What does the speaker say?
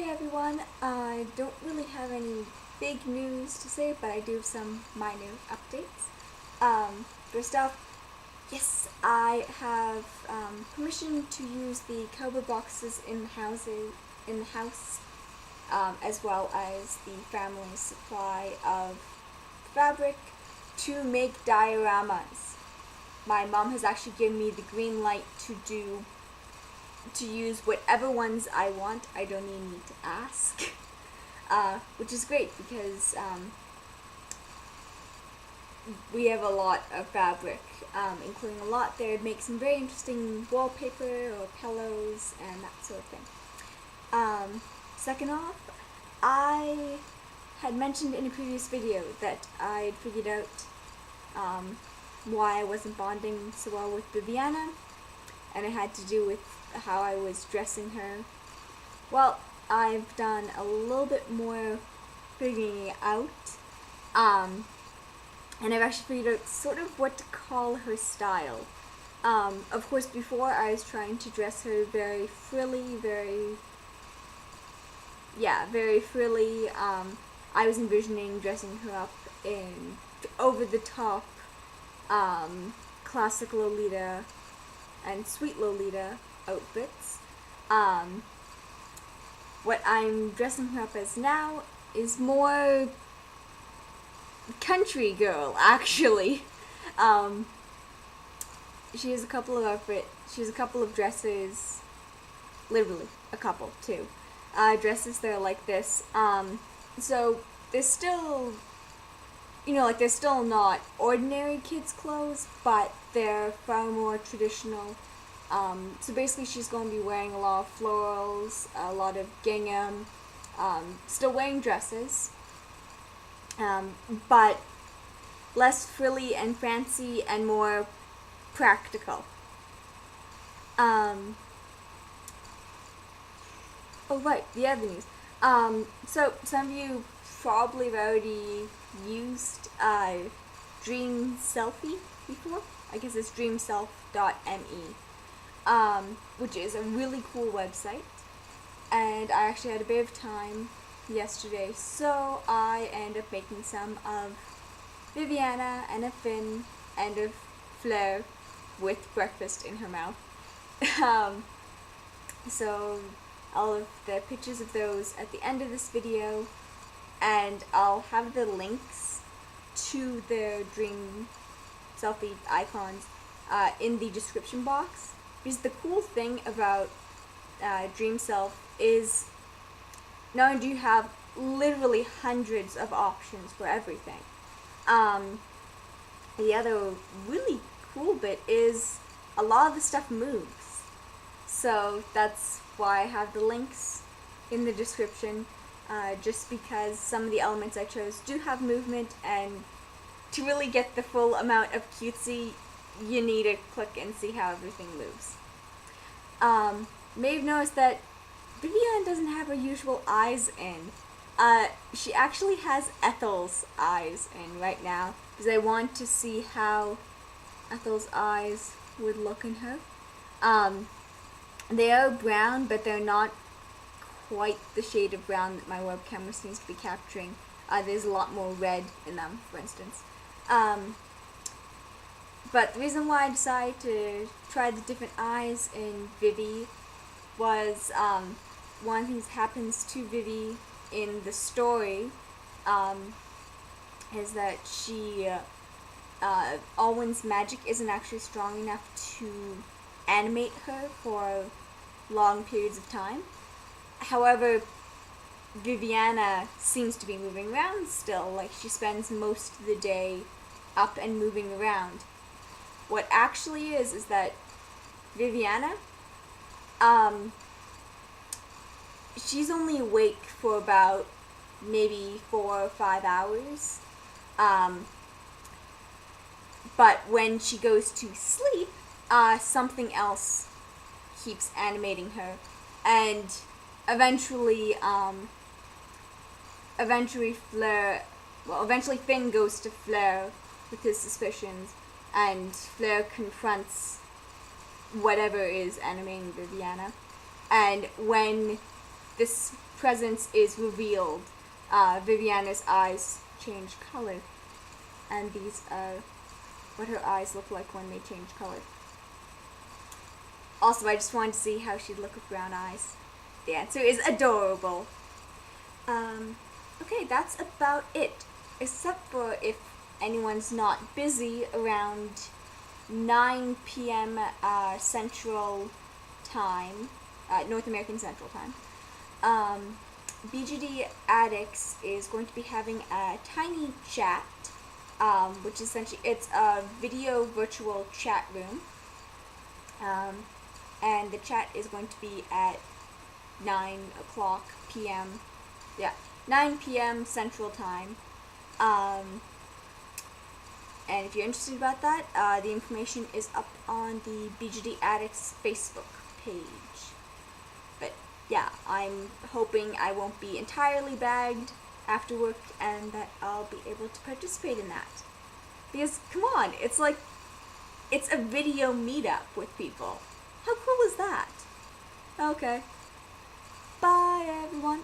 Hey everyone, I don't really have any big news to say, but I do have some minor updates. First off, yes, I have permission to use the cardboard boxes in the house, as well as the family's supply of fabric to make dioramas. My mom has actually given me the green light to use whatever ones I want. I don't even need to ask, which is great because we have a lot of fabric, including a lot there to make some very interesting wallpaper or pillows and that sort of thing. Second off, I had mentioned in a previous video that I'd figured out why I wasn't bonding so well with Viviana, and it had to do with how I was dressing her. Well, I've done a little bit more figuring it out, and I've actually figured out sort of what to call her style. Of course, before I was trying to dress her very frilly, very frilly. I was envisioning dressing her up in over-the-top classic Lolita and sweet Lolita outfits. What I'm dressing her up as now is more country girl, actually. She has a couple of outfits. She has a couple of dresses, literally a couple too. Dresses that are like this. So they're still, they're still not ordinary kids' clothes, but they're far more traditional. So basically she's going to be wearing a lot of florals, a lot of gingham, still wearing dresses, but less frilly and fancy and more practical. Oh right, the other news. So some of you probably have already used DreamSelf before. I guess it's DreamSelf.me. Which is a really cool website, and I actually had a bit of time yesterday, so I ended up making some of Viviana and a Finn and of Fleur with breakfast in her mouth. So all of the pictures of those at the end of this video, and I'll have the links to their Dream Selfie icons in the description box. Because the cool thing about DreamSelf is not only do you have literally hundreds of options for everything, the other really cool bit is a lot of the stuff moves. So that's why I have the links in the description, just because some of the elements I chose do have movement, and to really get the full amount of cutesy, you need to click and see how everything moves. May have noticed that Viviana doesn't have her usual eyes in. She actually has Ethel's eyes in right now, because I want to see how Ethel's eyes would look in her. They are brown, but they're not quite the shade of brown that my web camera seems to be capturing. There's a lot more red in them, for instance. But the reason why I decided to try the different eyes in Vivi was one of the things that happens to Vivi in the story is that Alwyn's magic isn't actually strong enough to animate her for long periods of time. However, Viviana seems to be moving around still, like she spends most of the day up and moving around. What actually is that Viviana, she's only awake for about maybe 4 or 5 hours, but when she goes to sleep, something else keeps animating her, and eventually Finn goes to Fleur with his suspicions, and Fleur confronts whatever is animating Viviana. And when this presence is revealed, Viviana's eyes change color. And these are what her eyes look like when they change color. Also, I just wanted to see how she'd look with brown eyes. The answer is adorable. Okay, that's about it. Except for if anyone's not busy around 9 p.m. Central Time, North American Central Time. BGD Addicts is going to be having a tiny chat, which essentially it's a video virtual chat room, and the chat is going to be at 9 o'clock p.m. Yeah, 9 p.m. Central Time. And if you're interested about that, the information is up on the BGD Addicts Facebook page. But yeah, I'm hoping I won't be entirely bagged after work and that I'll be able to participate in that. Because, come on, it's like, it's a video meetup with people. How cool is that? Okay. Bye, everyone.